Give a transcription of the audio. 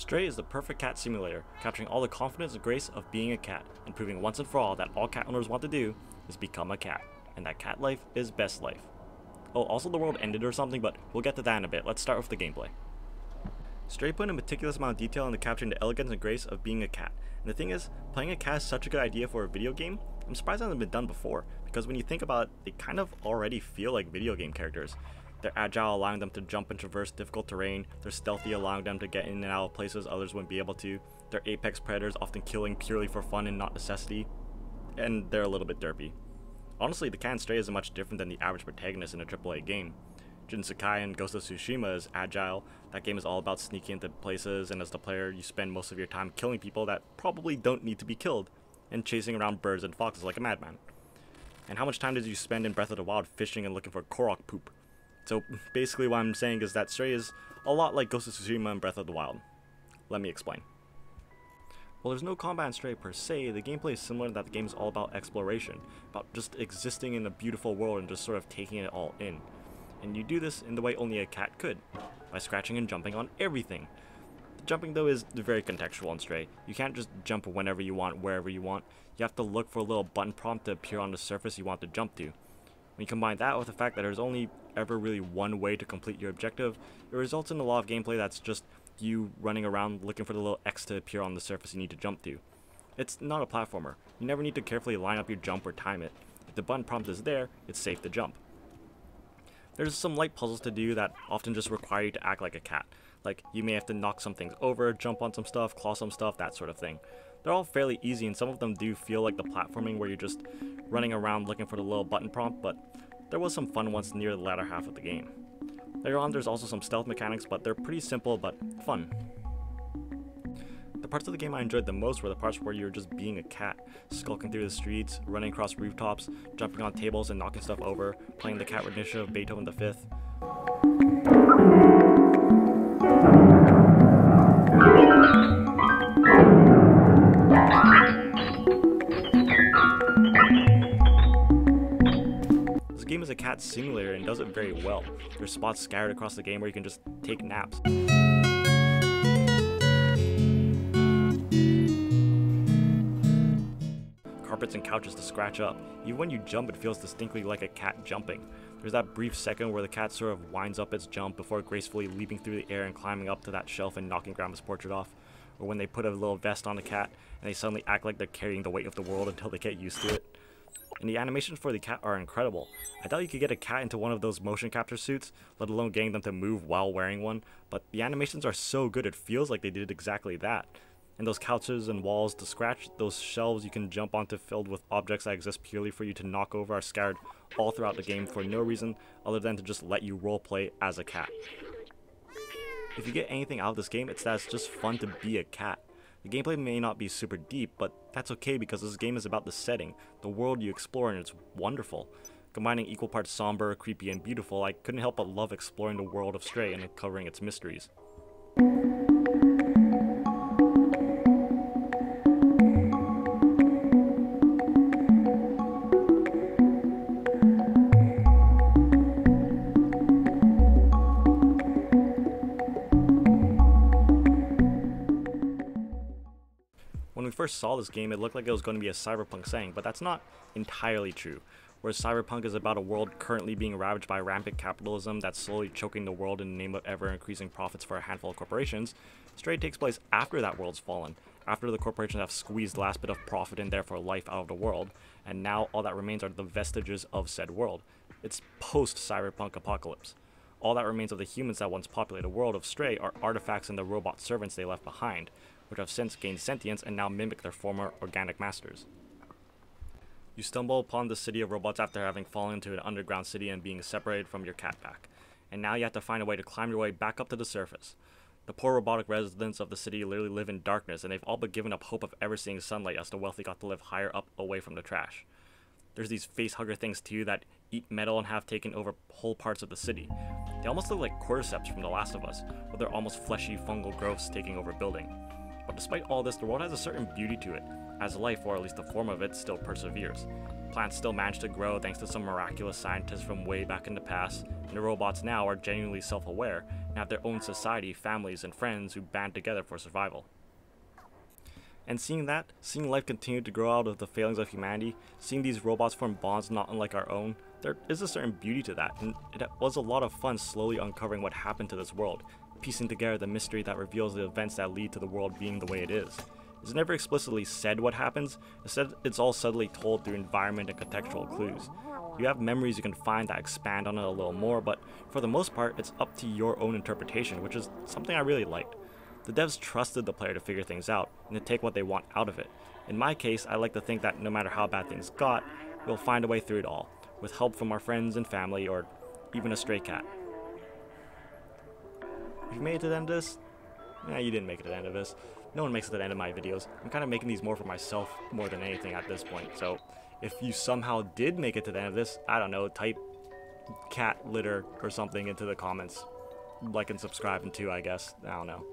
Stray is the perfect cat simulator, capturing all the confidence and grace of being a cat, and proving once and for all that all cat owners want to do is become a cat, and that cat life is best life. Oh, also the world ended or something, but we'll get to that in a bit. Let's start with the gameplay. Stray put in a meticulous amount of detail into capturing the elegance and grace of being a cat. And the thing is, playing a cat is such a good idea for a video game. I'm surprised it hasn't been done before, because when you think about it, they kind of already feel like video game characters. They're agile, allowing them to jump and traverse difficult terrain. They're stealthy, allowing them to get in and out of places others wouldn't be able to. They're apex predators, often killing purely for fun and not necessity. And they're a little bit derpy. Honestly, the cat in Stray isn't much different than the average protagonist in a AAA game. Jin Sakai in Ghost of Tsushima is agile. That game is all about sneaking into places, and as the player, you spend most of your time killing people that probably don't need to be killed, and chasing around birds and foxes like a madman. And how much time did you spend in Breath of the Wild fishing and looking for Korok poop? So basically what I'm saying is that Stray is a lot like Ghost of Tsushima and Breath of the Wild. Let me explain. While there's no combat in Stray per se, the gameplay is similar in that the game is all about exploration, about just existing in a beautiful world and just sort of taking it all in. And you do this in the way only a cat could, by scratching and jumping on everything. The jumping though is very contextual in Stray. You can't just jump whenever you want, wherever you want. You have to look for a little button prompt to appear on the surface you want to jump to. When you combine that with the fact that there's only ever really one way to complete your objective, it results in a lot of gameplay that's just you running around looking for the little X to appear on the surface you need to jump to. It's not a platformer. You never need to carefully line up your jump or time it. If the button prompt is there, it's safe to jump. There's some light puzzles to do that often just require you to act like a cat. Like, you may have to knock some things over, jump on some stuff, claw some stuff, that sort of thing. They're all fairly easy, and some of them do feel like the platforming where you're just running around looking for the little button prompt, but there was some fun ones near the latter half of the game. Later on, there's also some stealth mechanics, but they're pretty simple but fun. The parts of the game I enjoyed the most were the parts where you're just being a cat, skulking through the streets, running across rooftops, jumping on tables and knocking stuff over, playing the cat rendition of Beethoven V. This game is a cat simulator and does it very well. There's spots scattered across the game where you can just take naps. Carpets and couches to scratch up. Even when you jump, it feels distinctly like a cat jumping. There's that brief second where the cat sort of winds up its jump before gracefully leaping through the air and climbing up to that shelf and knocking Grandma's portrait off. Or when they put a little vest on the cat and they suddenly act like they're carrying the weight of the world until they get used to it. And the animations for the cat are incredible. I doubt you could get a cat into one of those motion capture suits, let alone getting them to move while wearing one, but the animations are so good it feels like they did exactly that. And those couches and walls to scratch, those shelves you can jump onto filled with objects that exist purely for you to knock over are scattered all throughout the game for no reason other than to just let you roleplay as a cat. If you get anything out of this game, it's that it's just fun to be a cat. The gameplay may not be super deep, but that's okay because this game is about the setting, the world you explore, and it's wonderful. Combining equal parts somber, creepy, and beautiful, I couldn't help but love exploring the world of Stray and uncovering its mysteries. When we first saw this game, it looked like it was going to be a cyberpunk setting, but that's not entirely true. Whereas cyberpunk is about a world currently being ravaged by rampant capitalism that's slowly choking the world in the name of ever-increasing profits for a handful of corporations, Stray takes place after that world's fallen, after the corporations have squeezed the last bit of profit and therefore life out of the world, and now all that remains are the vestiges of said world. It's post-cyberpunk apocalypse. All that remains of the humans that once populated the world of Stray are artifacts and the robot servants they left behind, which have since gained sentience and now mimic their former organic masters. You stumble upon the city of robots after having fallen into an underground city and being separated from your cat pack, and now you have to find a way to climb your way back up to the surface. The poor robotic residents of the city literally live in darkness, and they've all but given up hope of ever seeing sunlight as the wealthy got to live higher up away from the trash. There's these facehugger things too that eat metal and have taken over whole parts of the city. They almost look like cordyceps from The Last of Us, with their almost fleshy fungal growths taking over building. But despite all this, the world has a certain beauty to it, as life, or at least a form of it, still perseveres. Plants still manage to grow thanks to some miraculous scientists from way back in the past, and the robots now are genuinely self-aware and have their own society, families, and friends who band together for survival. And seeing life continue to grow out of the failings of humanity, seeing these robots form bonds not unlike our own, there is a certain beauty to that, and it was a lot of fun slowly uncovering what happened to this world, piecing together the mystery that reveals the events that lead to the world being the way it is. It's never explicitly said what happens, instead it's all subtly told through environment and contextual clues. You have memories you can find that expand on it a little more, but for the most part, it's up to your own interpretation, which is something I really liked. The devs trusted the player to figure things out, and to take what they want out of it. In my case, I like to think that no matter how bad things got, we'll find a way through it all, with help from our friends and family, or even a stray cat. If you made it to the end of this, you didn't make it to the end of this. No one makes it to the end of my videos. I'm kind of making these more for myself more than anything at this point, so if you somehow did make it to the end of this, I don't know, type cat litter or something into the comments. Like and subscribe and too, I guess. I don't know.